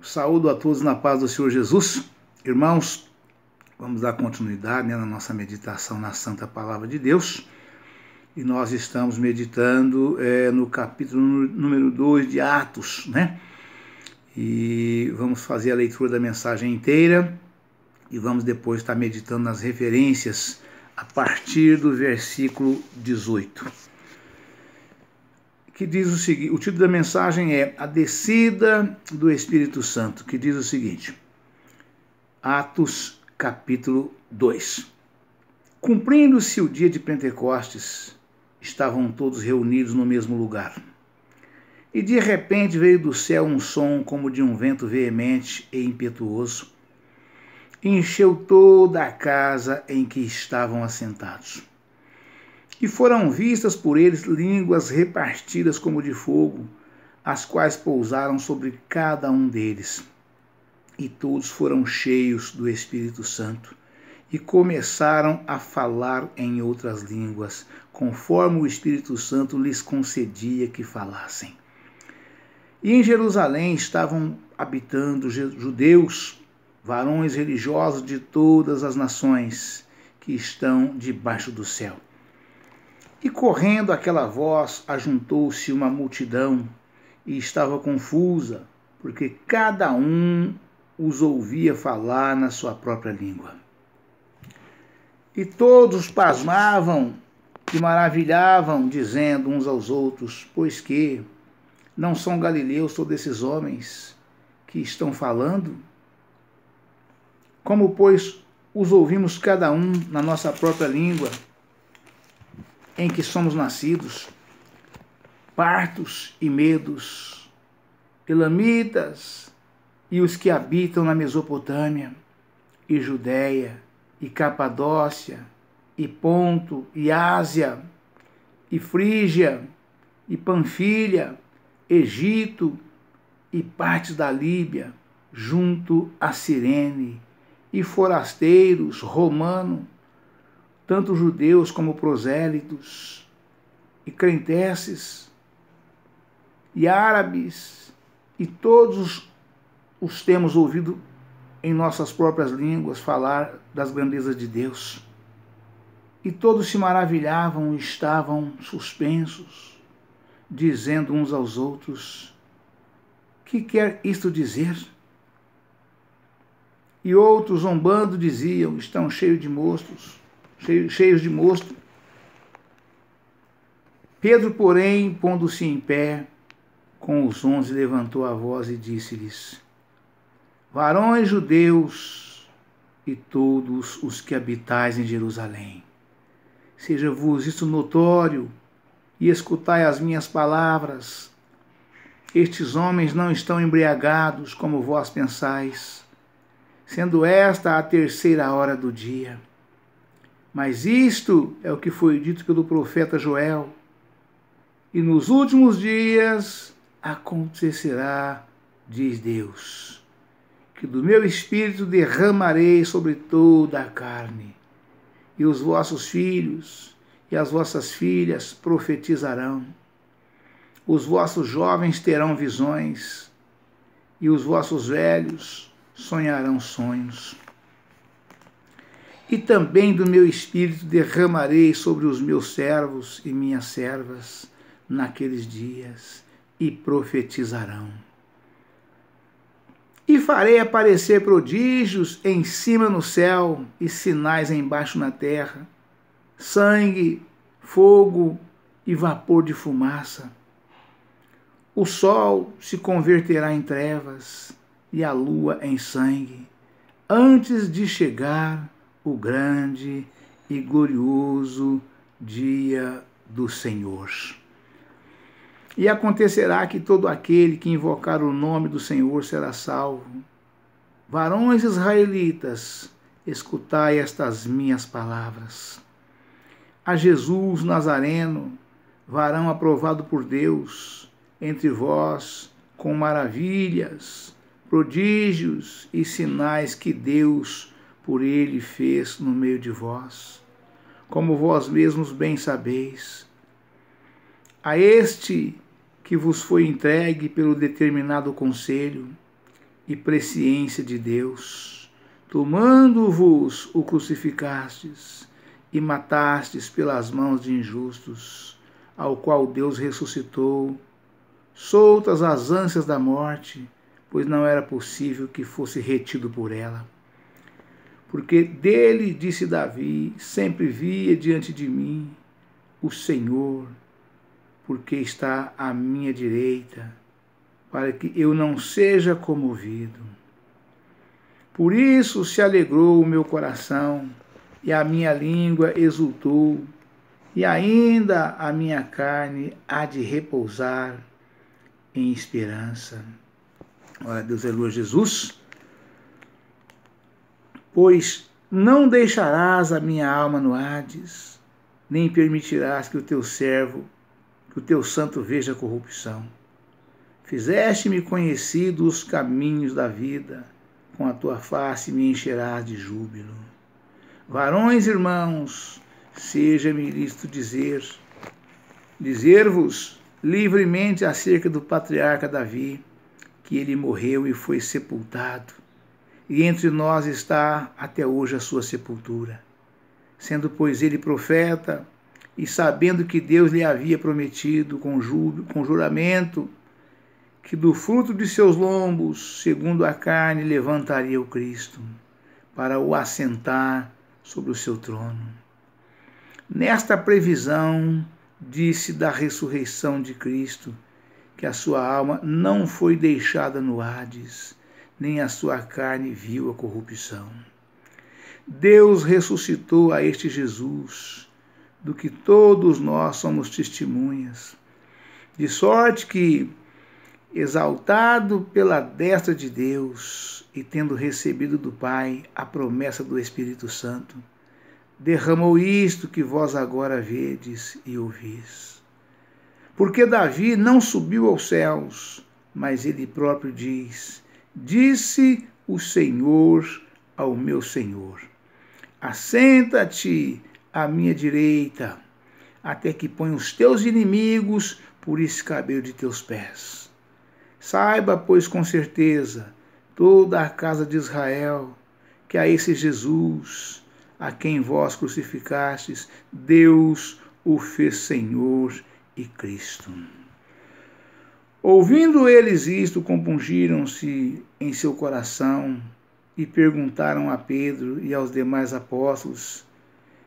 Saúdo a todos na paz do Senhor Jesus. Irmãos, vamos dar continuidade na nossa meditação na Santa Palavra de Deus. E nós estamos meditando no capítulo número 2 de Atos, né? E vamos fazer a leitura da mensagem inteira e vamos depois estar meditando nas referências a partir do versículo 18. Que diz o seguinte, o título da mensagem é A Descida do Espírito Santo, que diz o seguinte: Atos, capítulo 2. Cumprindo-se o dia de Pentecostes, estavam todos reunidos no mesmo lugar. E de repente veio do céu um som como de um vento veemente e impetuoso, e encheu toda a casa em que estavam assentados. E foram vistas por eles línguas repartidas como de fogo, as quais pousaram sobre cada um deles. E todos foram cheios do Espírito Santo, e começaram a falar em outras línguas, conforme o Espírito Santo lhes concedia que falassem. E em Jerusalém estavam habitando judeus, varões religiosos de todas as nações que estão debaixo do céu. E correndo aquela voz, ajuntou-se uma multidão, e estava confusa, porque cada um os ouvia falar na sua própria língua. E todos pasmavam e maravilhavam, dizendo uns aos outros: pois que não são galileus todos esses homens que estão falando? Como, pois, os ouvimos cada um na nossa própria língua, em que somos nascidos, partos e medos, elamitas e os que habitam na Mesopotâmia, e Judéia, e Capadócia, e Ponto, e Ásia, e Frígia, e Panfilha, Egito, e partes da Líbia, junto a Cirene, e forasteiros romanos, tanto judeus como prosélitos, e crenteces, e árabes, e todos os temos ouvido em nossas próprias línguas falar das grandezas de Deus. E todos se maravilhavam e estavam suspensos, dizendo uns aos outros: que quer isto dizer? E outros, zombando, diziam: estão cheios de mosto. Pedro, porém, pondo-se em pé com os 11, levantou a voz e disse-lhes: varões judeus e todos os que habitais em Jerusalém, seja-vos isto notório e escutai as minhas palavras. Estes homens não estão embriagados, como vós pensais, sendo esta a 3ª hora do dia. Mas isto é o que foi dito pelo profeta Joel. E nos últimos dias acontecerá, diz Deus, que do meu Espírito derramarei sobre toda a carne, e os vossos filhos e as vossas filhas profetizarão, os vossos jovens terão visões, e os vossos velhos sonharão sonhos. E também do meu Espírito derramarei sobre os meus servos e minhas servas naqueles dias, e profetizarão. E farei aparecer prodígios em cima no céu e sinais embaixo na terra, sangue, fogo e vapor de fumaça. O sol se converterá em trevas e a lua em sangue, antes de chegar o grande e glorioso dia do Senhor. E acontecerá que todo aquele que invocar o nome do Senhor será salvo. Varões israelitas, escutai estas minhas palavras. A Jesus Nazareno, varão aprovado por Deus, entre vós, com maravilhas, prodígios e sinais que Deus por ele fez no meio de vós, como vós mesmos bem sabeis. A este que vos foi entregue pelo determinado conselho, e presciência de Deus. Tomando-vos o crucificastes e matastes pelas mãos de injustos, ao qual Deus ressuscitou, soltas as ânsias da morte, pois não era possível que fosse retido por ela. Porque dele, disse Davi, sempre via diante de mim o Senhor, porque está à minha direita, para que eu não seja comovido. Por isso se alegrou o meu coração, e a minha língua exultou, e ainda a minha carne há de repousar em esperança. Glória a Deus, aleluia, Jesus. Pois não deixarás a minha alma no Hades, nem permitirás que o teu servo, que o teu santo veja a corrupção. Fizeste-me conhecido os caminhos da vida, com a tua face me encherás de júbilo. Varões, irmãos, seja-me lícito dizer-vos livremente acerca do patriarca Davi, que ele morreu e foi sepultado, e entre nós está até hoje a sua sepultura. Sendo, pois, ele profeta, e sabendo que Deus lhe havia prometido com juramento, que do fruto de seus lombos, segundo a carne, levantaria o Cristo, para o assentar sobre o seu trono. Nesta previsão, disse da ressurreição de Cristo, que a sua alma não foi deixada no Hades, nem a sua carne viu a corrupção. Deus ressuscitou a este Jesus, do que todos nós somos testemunhas, de sorte que, exaltado pela destra de Deus e tendo recebido do Pai a promessa do Espírito Santo, derramou isto que vós agora vedes e ouvis. Porque Davi não subiu aos céus, mas ele próprio diz: disse o Senhor ao meu Senhor: assenta-te à minha direita, até que ponha os teus inimigos por escabelo de teus pés. Saiba, pois, com certeza, toda a casa de Israel, que a esse Jesus, a quem vós crucificastes, Deus o fez Senhor e Cristo. Ouvindo eles isto, compungiram-se em seu coração e perguntaram a Pedro e aos demais apóstolos: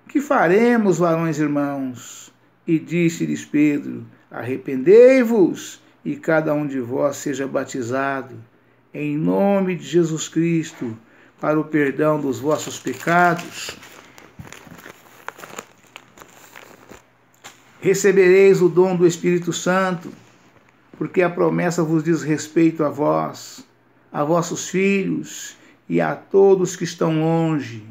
que faremos, varões irmãos? E disse-lhes Pedro: arrependei-vos e cada um de vós seja batizado em nome de Jesus Cristo para o perdão dos vossos pecados. Recebereis o dom do Espírito Santo, porque a promessa vos diz respeito a vós, a vossos filhos e a todos que estão longe,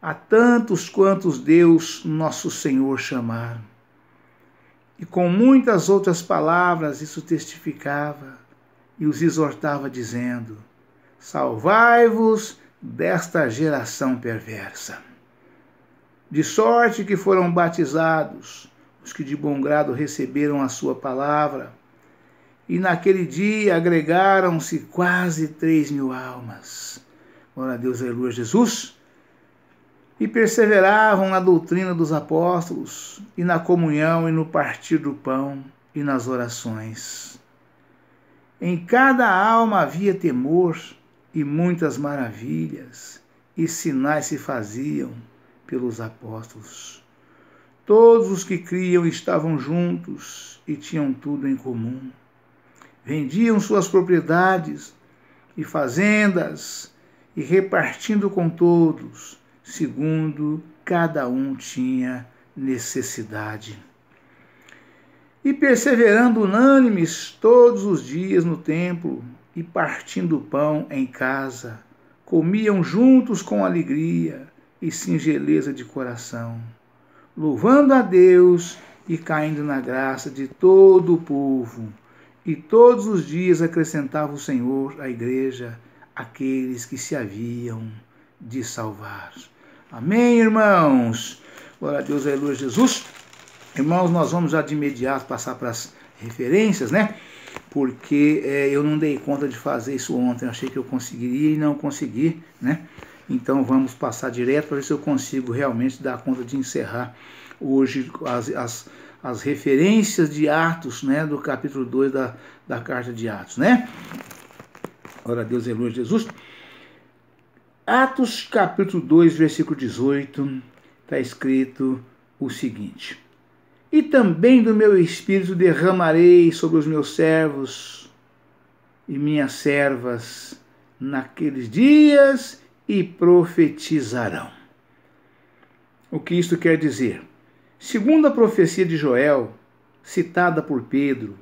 a tantos quantos Deus nosso Senhor chamar. E com muitas outras palavras isso testificava e os exortava, dizendo: salvai-vos desta geração perversa. De sorte que foram batizados os que de bom grado receberam a sua palavra, e naquele dia agregaram-se quase 3.000 almas. Glória a Deus, aleluia, Jesus. E perseveravam na doutrina dos apóstolos, e na comunhão, e no partir do pão, e nas orações. Em cada alma havia temor, e muitas maravilhas, e sinais se faziam pelos apóstolos. Todos os que criam estavam juntos, e tinham tudo em comum. Vendiam suas propriedades e fazendas, e repartindo com todos, segundo cada um tinha necessidade. E perseverando unânimes todos os dias no templo, e partindo o pão em casa, comiam juntos com alegria e singeleza de coração, louvando a Deus e caindo na graça de todo o povo. E todos os dias acrescentava o Senhor à igreja aqueles que se haviam de salvar. Amém, irmãos? Glória a Deus, aleluia, Jesus. Irmãos, nós vamos já de imediato passar para as referências, né? porque eu não dei conta de fazer isso ontem. Eu achei que eu conseguiria e não consegui, né? Então vamos passar direto para ver se eu consigo realmente dar conta de encerrar hoje as referências de Atos, né, do capítulo 2 da carta de Atos, né? Glória a Deus, aleluia, Jesus. Atos capítulo 2, versículo 18, está escrito o seguinte: e também do meu espírito derramarei sobre os meus servos e minhas servas naqueles dias e profetizarão. O que isto quer dizer? Segundo a profecia de Joel, citada por Pedro,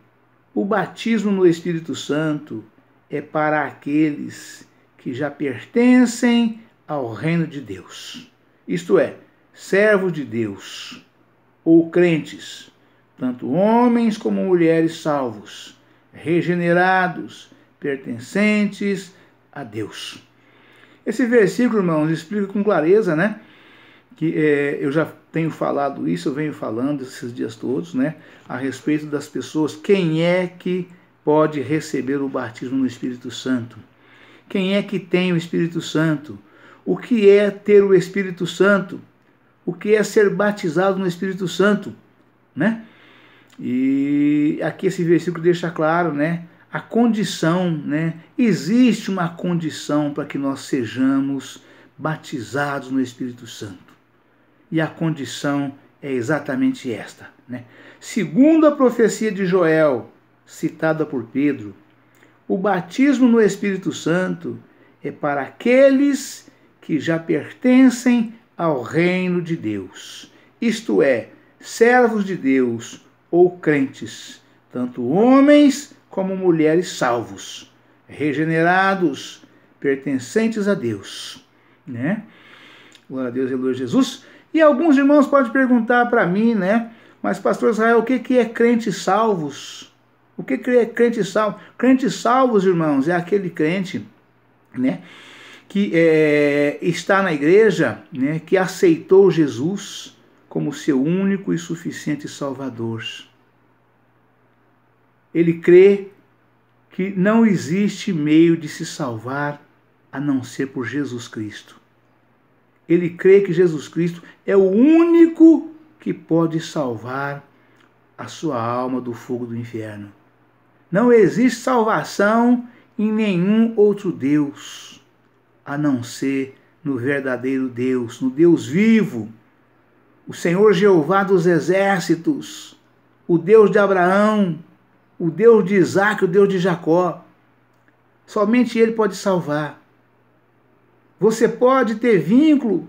o batismo no Espírito Santo é para aqueles que já pertencem ao reino de Deus, isto é, servos de Deus, ou crentes, tanto homens como mulheres salvos, regenerados, pertencentes a Deus. Esse versículo, irmãos, explica com clareza, né, que eu já tenho falado isso, eu venho falando esses dias todos, né, a respeito das pessoas, quem é que pode receber o batismo no Espírito Santo? Quem é que tem o Espírito Santo? O que é ter o Espírito Santo? O que é ser batizado no Espírito Santo, né? E aqui esse versículo deixa claro, né, a condição, né? Existe uma condição para que nós sejamos batizados no Espírito Santo. E a condição é exatamente esta, né? Segundo a profecia de Joel, citada por Pedro, o batismo no Espírito Santo é para aqueles que já pertencem ao reino de Deus, isto é, servos de Deus ou crentes, tanto homens como mulheres salvos, regenerados, pertencentes a Deus, né? Glória a Deus, aleluia, Jesus. E alguns irmãos podem perguntar para mim, né? Mas pastor Israel, o que é crentes salvos? O que é crente salvo? Crentes salvos, irmãos, é aquele crente, né, que está na igreja, né, que aceitou Jesus como seu único e suficiente Salvador. Ele crê que não existe meio de se salvar a não ser por Jesus Cristo. Ele crê que Jesus Cristo é o único que pode salvar a sua alma do fogo do inferno. Não existe salvação em nenhum outro Deus, a não ser no verdadeiro Deus, no Deus vivo, o Senhor Jeová dos exércitos, o Deus de Abraão, o Deus de Isaac, o Deus de Jacó. Somente Ele pode salvar. Você pode ter vínculo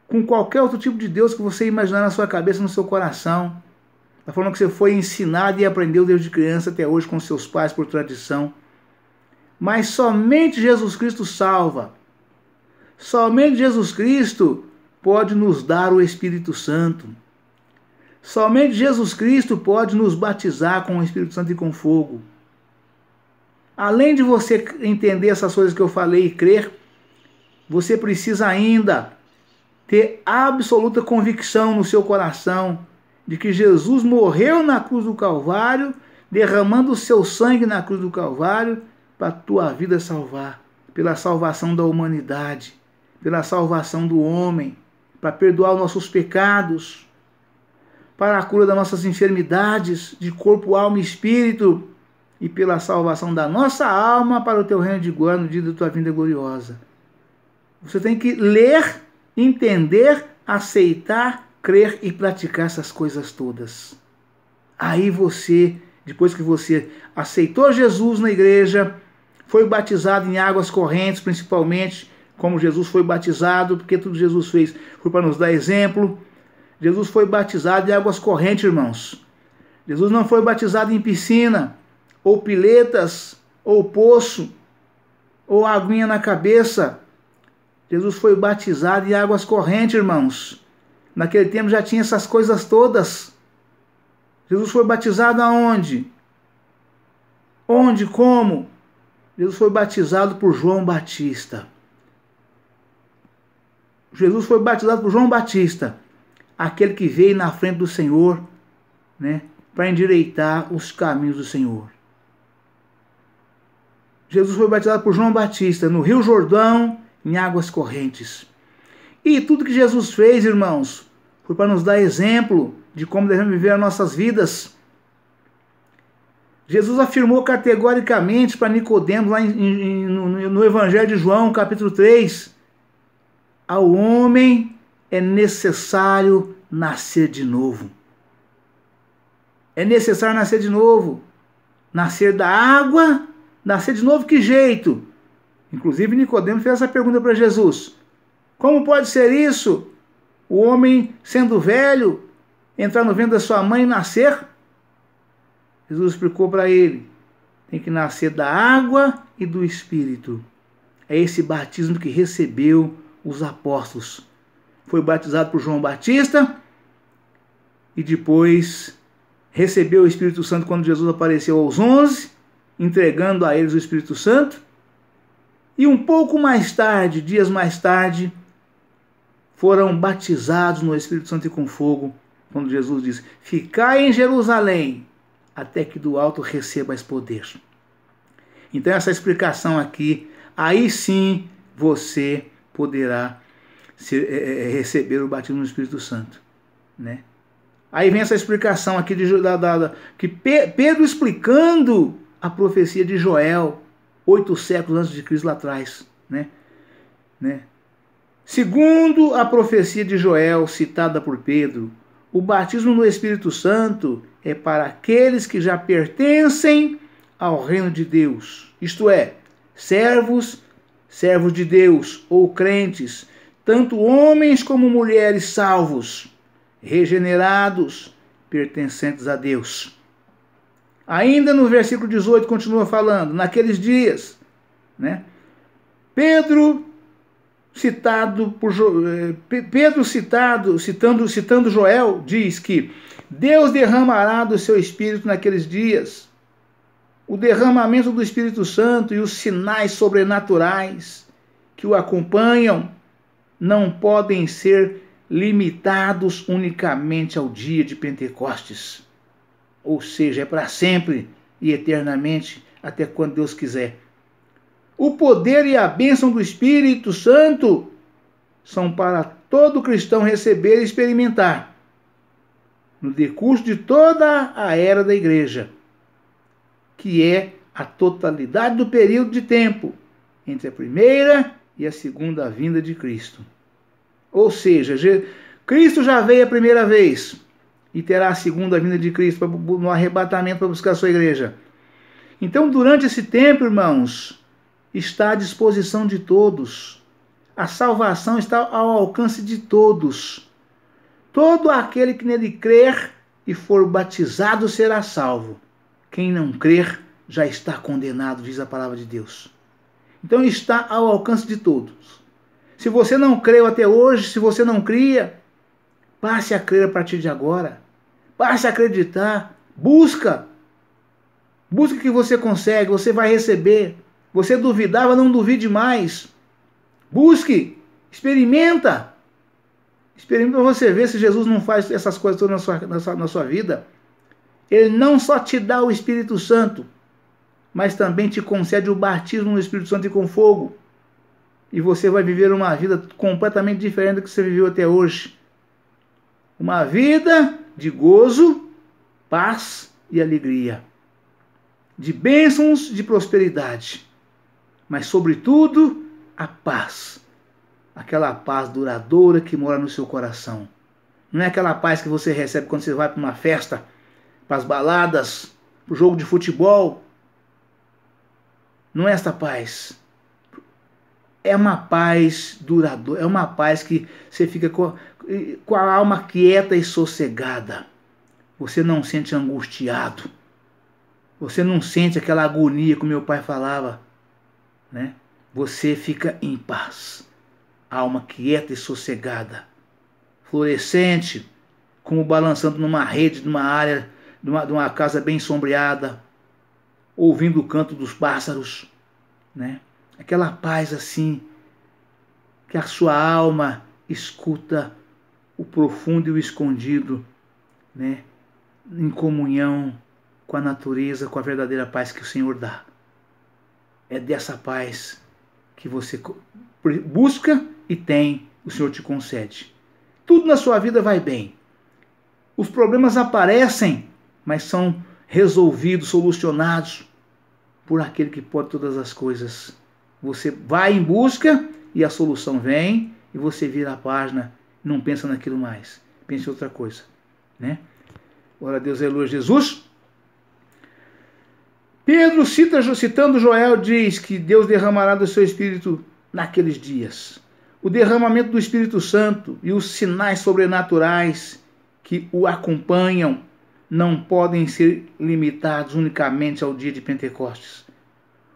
com qualquer outro tipo de Deus que você imaginar na sua cabeça, no seu coração. Está falando que você foi ensinado e aprendeu desde criança até hoje com seus pais por tradição. Mas somente Jesus Cristo salva. Somente Jesus Cristo pode nos dar o Espírito Santo. Somente Jesus Cristo pode nos batizar com o Espírito Santo e com fogo. Além de você entender essas coisas que eu falei e crer, você precisa ainda ter absoluta convicção no seu coração de que Jesus morreu na cruz do Calvário, derramando o seu sangue na cruz do Calvário para a tua vida salvar, pela salvação da humanidade, pela salvação do homem, para perdoar os nossos pecados, para a cura das nossas enfermidades de corpo, alma e espírito, e pela salvação da nossa alma para o teu reino de glória no dia da tua vinda gloriosa. Você tem que ler, entender, aceitar, crer e praticar essas coisas todas. Aí você, depois que você aceitou Jesus na igreja, foi batizado em águas correntes, principalmente, como Jesus foi batizado, porque tudo que Jesus fez foi para nos dar exemplo. Jesus foi batizado em águas correntes, irmãos. Jesus não foi batizado em piscina, ou piletas, ou poço, ou aguinha na cabeça. Jesus foi batizado em águas correntes, irmãos. Naquele tempo já tinha essas coisas todas. Jesus foi batizado aonde? Onde? Como? Jesus foi batizado por João Batista. Jesus foi batizado por João Batista, aquele que veio na frente do Senhor, né, para endireitar os caminhos do Senhor. Jesus foi batizado por João Batista no Rio Jordão, em águas correntes. E tudo que Jesus fez, irmãos, foi para nos dar exemplo de como devemos viver as nossas vidas. Jesus afirmou categoricamente para Nicodemos, lá no Evangelho de João, capítulo 3, ao homem é necessário nascer de novo. É necessário nascer de novo. Nascer da água, nascer de novo, que jeito? Inclusive Nicodemos fez essa pergunta para Jesus. Como pode ser isso? O homem, sendo velho, entrar no ventre da sua mãe e nascer? Jesus explicou para ele. Tem que nascer da água e do Espírito. É esse batismo que recebeu os apóstolos. Foi batizado por João Batista e depois recebeu o Espírito Santo quando Jesus apareceu aos 11, entregando a eles o Espírito Santo. E um pouco mais tarde, dias mais tarde, foram batizados no Espírito Santo e com fogo, quando Jesus disse: ficai em Jerusalém, até que do alto recebais poder. Então essa explicação aqui, aí sim você poderá receber o batismo no Espírito Santo, né? Aí vem essa explicação aqui que Pedro explicando a profecia de Joel, 8 séculos antes de Cristo lá atrás, né? Segundo a profecia de Joel, citada por Pedro, o batismo no Espírito Santo é para aqueles que já pertencem ao reino de Deus, isto é, servos de Deus ou crentes, tanto homens como mulheres salvos, regenerados, pertencentes a Deus. Ainda no versículo 18 continua falando, naqueles dias, né? Pedro citando Joel, diz que Deus derramará do seu Espírito naqueles dias. O derramamento do Espírito Santo e os sinais sobrenaturais que o acompanham não podem ser limitados unicamente ao dia de Pentecostes. Ou seja, é para sempre e eternamente, até quando Deus quiser. O poder e a bênção do Espírito Santo são para todo cristão receber e experimentar no decurso de toda a era da igreja, que é a totalidade do período de tempo entre a primeira e a segunda vinda de Cristo. Ou seja, Cristo já veio a primeira vez e terá a segunda vinda de Cristo no arrebatamento para buscar a sua igreja. Então, durante esse tempo, irmãos, está à disposição de todos. A salvação está ao alcance de todos. Todo aquele que nele crer e for batizado será salvo. Quem não crer já está condenado, diz a palavra de Deus. Então está ao alcance de todos. Se você não creu até hoje, se você não cria, passe a crer a partir de agora. Passe a acreditar. Busca. Busca que você consegue, você vai receber. Você duvidava, não duvide mais. Busque. Experimenta. Experimenta para você ver se Jesus não faz essas coisas todas na sua vida. Ele não só te dá o Espírito Santo, mas também te concede o batismo no Espírito Santo e com fogo. E você vai viver uma vida completamente diferente do que você viveu até hoje. Uma vida de gozo, paz e alegria. De bênçãos, de prosperidade. Mas, sobretudo, a paz. Aquela paz duradoura que mora no seu coração. Não é aquela paz que você recebe quando você vai para uma festa, para as baladas, para o jogo de futebol. Não é esta paz. É uma paz duradoura, é uma paz que você fica com a alma quieta e sossegada. Você não sente angustiado. Você não sente aquela agonia que o meu pai falava, né? Você fica em paz. Alma quieta e sossegada. Florescente, como balançando numa rede, numa área, de uma casa bem sombreada, ouvindo o canto dos pássaros, né? Aquela paz assim, que a sua alma escuta o profundo e o escondido, né? Em comunhão com a natureza, com a verdadeira paz que o Senhor dá. é dessa paz que você busca e tem, o Senhor te concede. Tudo na sua vida vai bem. Os problemas aparecem, mas são resolvidos, solucionados por aquele que pode todas as coisas. Você vai em busca e a solução vem e você vira a página, não pensa naquilo mais. Pensa em outra coisa, né? Glória a Deus, aleluia, Jesus. Pedro, citando Joel, diz que Deus derramará do seu Espírito naqueles dias. O derramamento do Espírito Santo e os sinais sobrenaturais que o acompanham não podem ser limitados unicamente ao dia de Pentecostes.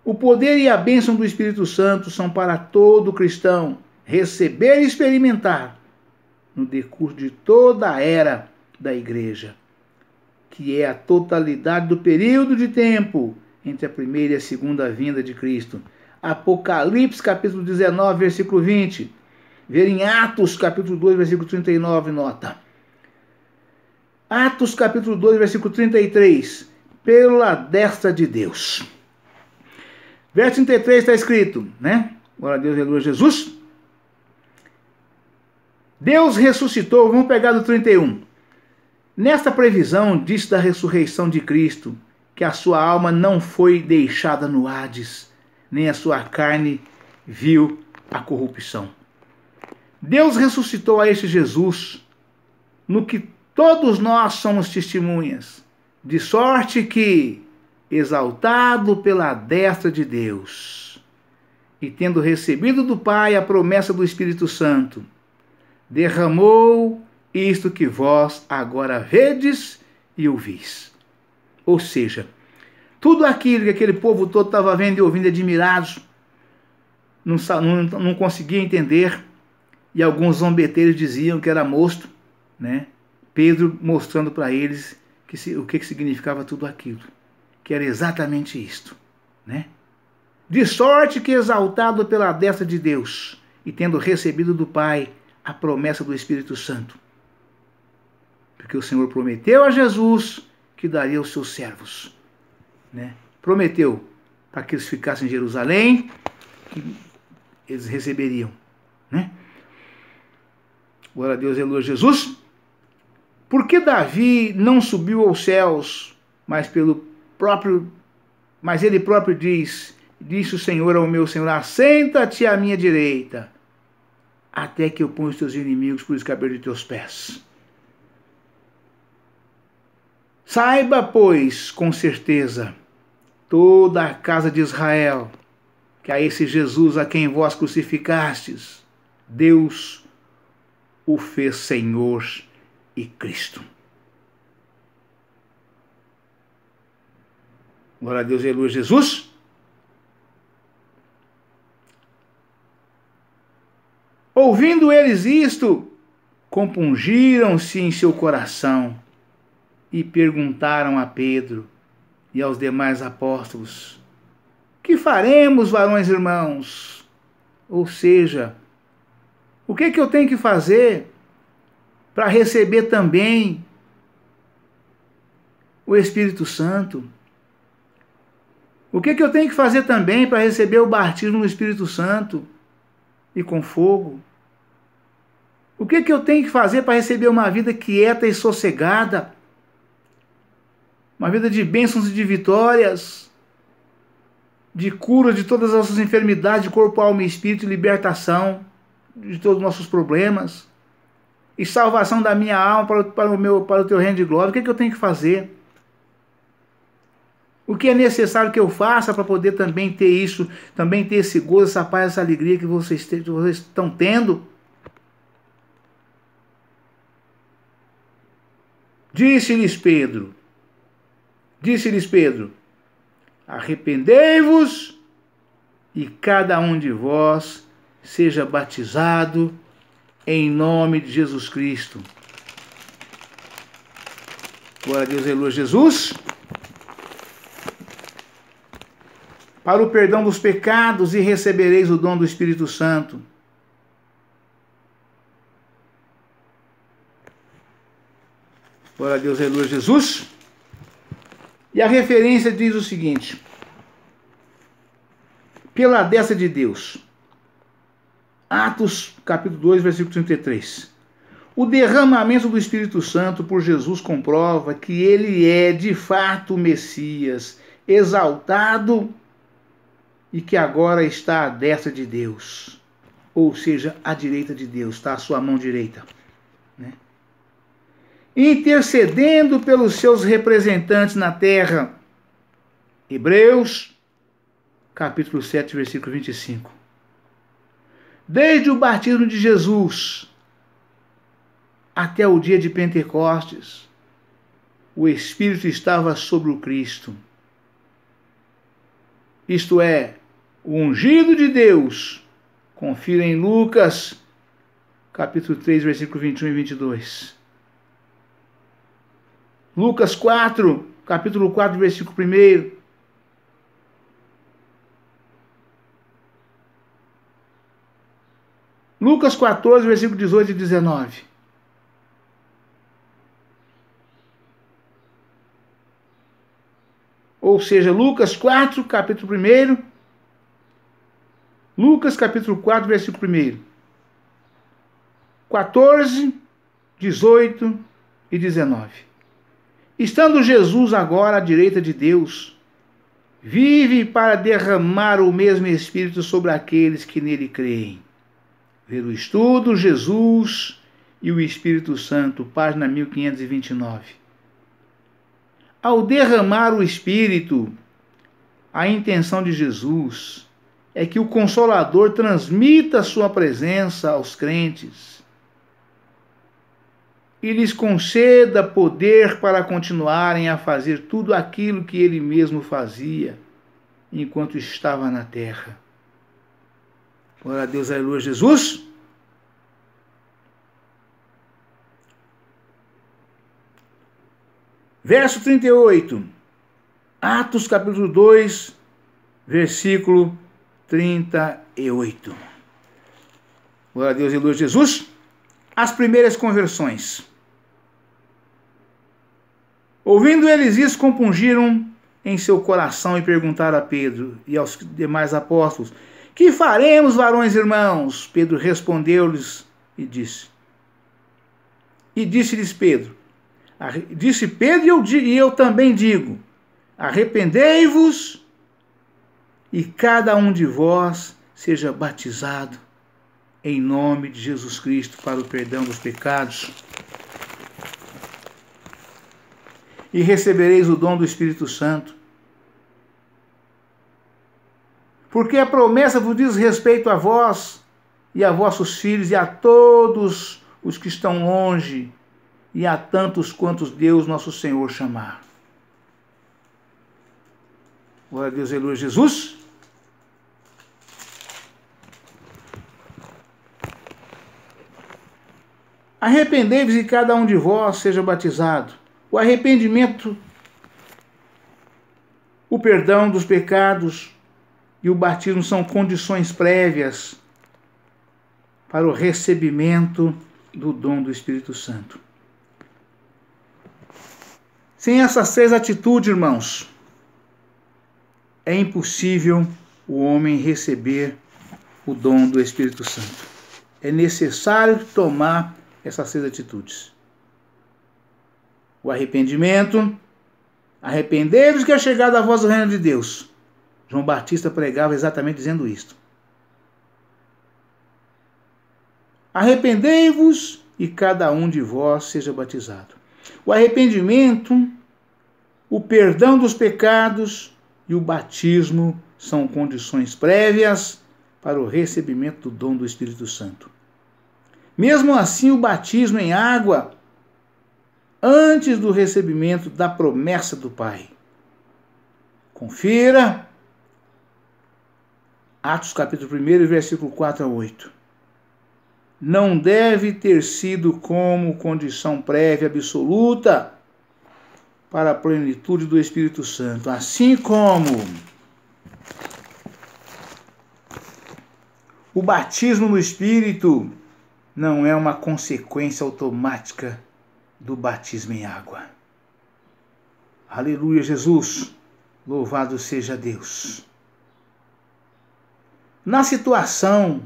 O poder e a bênção do Espírito Santo são para todo cristão receber e experimentar no decurso de toda a era da igreja, que é a totalidade do período de tempo entre a primeira e a segunda vinda de Cristo. Apocalipse, capítulo 19, versículo 20. Ver em Atos, capítulo 2, versículo 39, nota. Atos, capítulo 2, versículo 33. Pela destra de Deus. Verso 33 está escrito, né? Glória a Deus, aleluia, Jesus. Deus ressuscitou, vamos pegar do 31. Nesta previsão, diz da ressurreição de Cristo, que a sua alma não foi deixada no Hades, nem a sua carne viu a corrupção. Deus ressuscitou a este Jesus, no que todos nós somos testemunhas, de sorte que, exaltado pela destra de Deus, e tendo recebido do Pai a promessa do Espírito Santo, derramou isto que vós agora vedes e ouvis. Ou seja, tudo aquilo que aquele povo todo estava vendo e ouvindo, admirados, não conseguia entender, e alguns zombeteiros diziam que era mosto, né? Pedro mostrando para eles o que significava tudo aquilo, que era exatamente isto, né? De sorte que, exaltado pela destra de Deus, e tendo recebido do Pai a promessa do Espírito Santo, porque o Senhor prometeu a Jesus que daria aos seus servos, né? Prometeu para que eles ficassem em Jerusalém, que eles receberiam, né? Glória a Deus, aleluia, Jesus. Porque Davi não subiu aos céus, mas ele próprio disse o Senhor ao meu Senhor: assenta-te à minha direita, até que eu ponha os teus inimigos por escabelo de teus pés. Saiba, pois, com certeza, toda a casa de Israel, que a esse Jesus a quem vós crucificastes, Deus o fez Senhor e Cristo. Glória a Deus, aleluia, Jesus. Ouvindo eles isto, compungiram-se em seu coração e perguntaram a Pedro e aos demais apóstolos: que faremos, varões irmãos? Ou seja, o que eu tenho que fazer para receber também o Espírito Santo? O que eu tenho que fazer também para receber o batismo no Espírito Santo e com fogo? O que eu tenho que fazer para receber uma vida quieta e sossegada? Uma vida de bênçãos e de vitórias, de cura de todas as nossas enfermidades de corpo, alma e espírito, libertação de todos os nossos problemas, e salvação da minha alma para o teu reino de glória. O que eu tenho que fazer? O que é necessário que eu faça para poder também ter isso, também ter esse gozo, essa paz, essa alegria que vocês estão tendo? Disse-lhes Pedro, arrependei-vos e cada um de vós seja batizado em nome de Jesus Cristo. Glória a Deus, aleluia, Jesus. Para o perdão dos pecados, e recebereis o dom do Espírito Santo. Glória a Deus, aleluia, Jesus. E a referência diz o seguinte: pela destra de Deus. Atos, capítulo 2, versículo 33. O derramamento do Espírito Santo por Jesus comprova que ele é, de fato, o Messias, exaltado e que agora está à destra de Deus. Ou seja, à direita de Deus, está à sua mão direita, né? Intercedendo pelos seus representantes na terra. Hebreus, capítulo 7, versículo 25. Desde o batismo de Jesus até o dia de Pentecostes, o Espírito estava sobre o Cristo. Isto é, o ungido de Deus. Confira em Lucas, capítulo 3, versículo 21 e 22. Lucas 4, capítulo 4, versículo 1. Lucas 14, versículo 18 e 19. Ou seja, Lucas 4, capítulo 1. Lucas, capítulo 4, versículo 1. 14, 18 e 19. Estando Jesus agora à direita de Deus, vive para derramar o mesmo Espírito sobre aqueles que nele creem. Ver o estudo, Jesus e o Espírito Santo, página 1529. Ao derramar o Espírito, a intenção de Jesus é que o Consolador transmita sua presença aos crentes e lhes conceda poder para continuarem a fazer tudo aquilo que ele mesmo fazia enquanto estava na terra. Glória a Deus, aleluia, Jesus. Verso 38. Atos capítulo 2, versículo 38. Glória a Deus, aleluia, Jesus. As primeiras conversões. Ouvindo eles isso, compungiram em seu coração e perguntaram a Pedro e aos demais apóstolos: que faremos, varões irmãos? Pedro respondeu-lhes e disse. E disse-lhes Pedro, e eu também digo, arrependei-vos e cada um de vós seja batizado em nome de Jesus Cristo para o perdão dos pecados. E recebereis o dom do Espírito Santo. Porque a promessa vos diz respeito a vós e a vossos filhos e a todos os que estão longe e a tantos quantos Deus nosso Senhor chamar. Glória a Deus, aleluia, Jesus. Arrependei-vos e cada um de vós seja batizado. O arrependimento, o perdão dos pecados e o batismo são condições prévias para o recebimento do dom do Espírito Santo. Sem essas três atitudes, irmãos, é impossível o homem receber o dom do Espírito Santo. É necessário tomar essas três atitudes. O arrependimento, arrependei-vos que é chegada a vós o reino de Deus. João Batista pregava exatamente dizendo isto. Arrependei-vos e cada um de vós seja batizado. O arrependimento, o perdão dos pecados e o batismo são condições prévias para o recebimento do dom do Espírito Santo. Mesmo assim, o batismo em água, antes do recebimento da promessa do Pai. Confira Atos capítulo 1, versículo 4 a 8. Não deve ter sido como condição prévia absoluta para a plenitude do Espírito Santo, assim como o batismo no Espírito não é uma consequência automática do batismo em água. Aleluia, Jesus. Louvado seja Deus. Na situação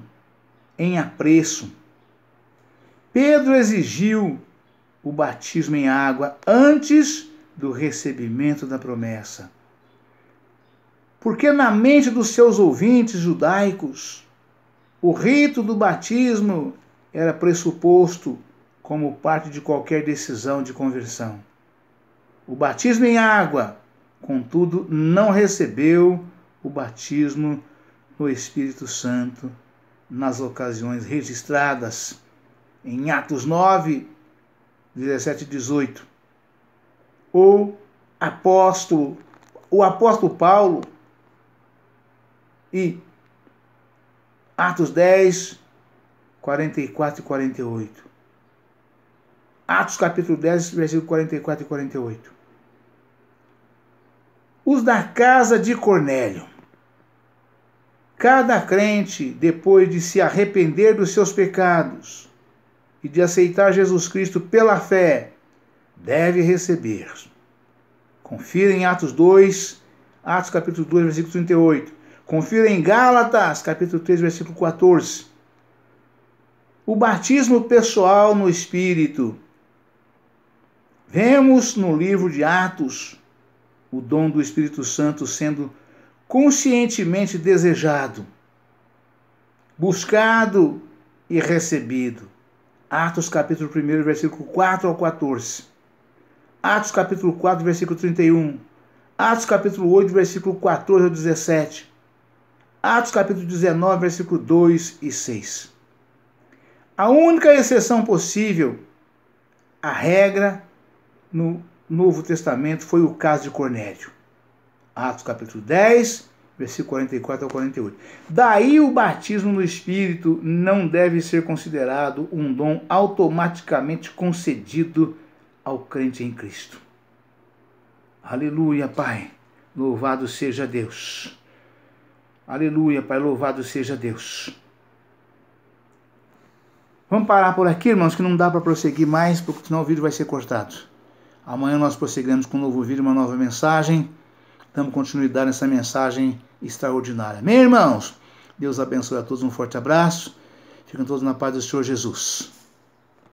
em apreço, Pedro exigiu o batismo em água antes do recebimento da promessa. Porque na mente dos seus ouvintes judaicos, o rito do batismo era pressuposto como parte de qualquer decisão de conversão. O batismo em água, contudo, não recebeu o batismo no Espírito Santo nas ocasiões registradas em Atos 9, 17 e 18. O apóstolo Paulo e Atos 10, 44 e 48. Atos capítulo 10, versículo 44 e 48. Os da casa de Cornélio. Cada crente, depois de se arrepender dos seus pecados e de aceitar Jesus Cristo pela fé, deve receber. Confira em Atos 2, Atos capítulo 2, versículo 38. Confira em Gálatas, capítulo 3, versículo 14. O batismo pessoal no Espírito. Vemos no livro de Atos o dom do Espírito Santo sendo conscientemente desejado, buscado e recebido. Atos capítulo 1, versículo 4 ao 14. Atos capítulo 4, versículo 31. Atos capítulo 8, versículo 14 ao 17. Atos capítulo 19, versículo 2 e 6. A única exceção possível à regra no Novo Testamento foi o caso de Cornélio. Atos capítulo 10, versículo 44 ao 48. Daí o batismo no Espírito não deve ser considerado um dom automaticamente concedido ao crente em Cristo. Aleluia, Pai. Louvado seja Deus. Aleluia, Pai, louvado seja Deus. Vamos parar por aqui, irmãos, que não dá para prosseguir mais, porque senão o vídeo vai ser cortado. Amanhã nós prosseguiremos com um novo vídeo, uma nova mensagem. Damos continuidade nessa mensagem extraordinária. Amém, irmãos? Deus abençoe a todos, um forte abraço. Fiquem todos na paz do Senhor Jesus.